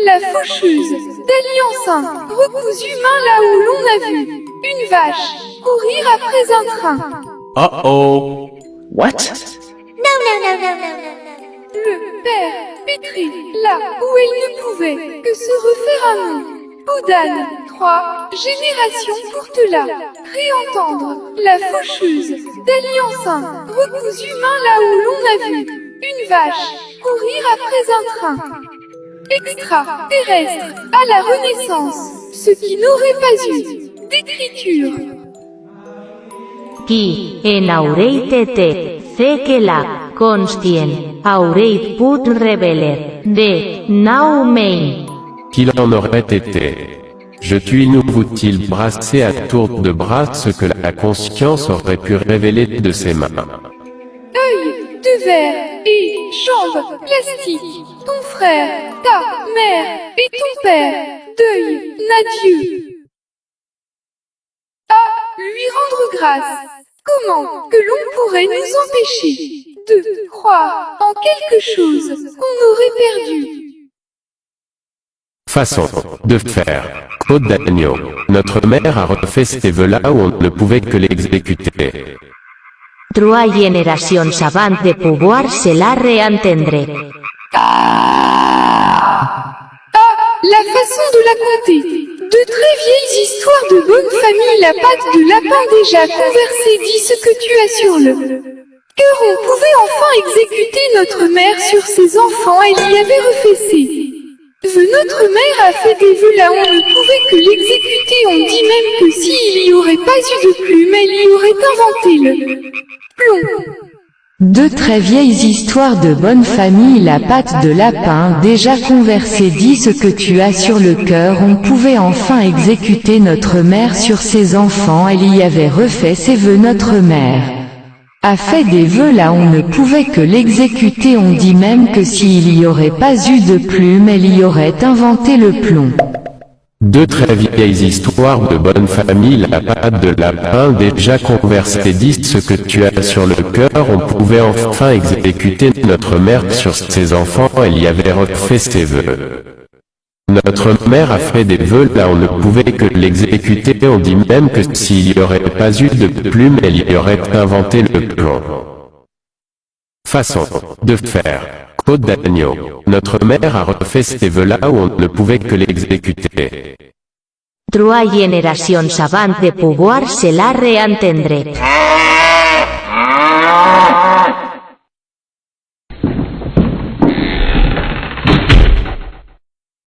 La faucheuse, d'alliance recousu main là où l'on a vu une vache courir après un train. Uh-oh. What? No, no, no, no, no, no, no. Le père pétri là où elle ne pouvait que se refaire un nom. Bodane, 3 générations pour te la réentendre. La faucheuse, d'alliance recousu main là où l'on a vu une vache courir après un train. Extraterrestre, à la Renaissance, ce qui n'aurait pas eu d'écriture. Qui en aurait été, fait que la conscient aurait put reveler de now main. Qu'il en aurait été. Je tue inutile brasser à tour de bras ce que la conscience aurait pu révéler de ses mains. Œil de verre et jambes plastiques, ton frère, ta mère et ton père, deuil, n'adieu. À lui rendre grâce, comment que l'on pourrait nous empêcher de croire en quelque chose qu'on aurait perdu? Façon de faire. Faute d'agneau. Notre mère a refait ces vœux-là où on ne pouvait que l'exécuter. 3 générations avant de pouvoir se la réentendre. La façon de la compter. De très vieilles histoires de bonne famille, la patte de lapin déjà conversée dit ce que tu as sur le cœur. On pouvait enfin exécuter notre mère sur ses enfants, elle y avait refait ses vœux. Notre mère a fait des vœux là, on ne pouvait que l'exécuter, on dit même que s'il y aurait pas eu de plume, elle y aurait inventé le plomb. De très vieilles histoires de bonne famille, la patte de lapin déjà conversée dit ce que tu as sur le cœur, on pouvait enfin exécuter notre mère sur ses enfants, elle y avait refait ses vœux, notre mère a fait des vœux là, on ne pouvait que l'exécuter, on dit même que s'il y aurait pas eu de plume, elle y aurait inventé le plomb. De très vieilles histoires de bonne famille, la patte de lapin déjà conversée dit ce que tu as sur le cœur, on pouvait enfin exécuter notre mère sur ses enfants, elle y avait refait ses vœux. Notre mère a fait des vœux là, on ne pouvait que l'exécuter, on dit même que s'il y aurait pas eu de plume, elle y aurait inventé le plomb. Façon de faire. Faute d'agneau. Notre mère a refait ces vœux-là où on ne pouvait que l'exécuter. 3 générations avant de pouvoir se la réentendre.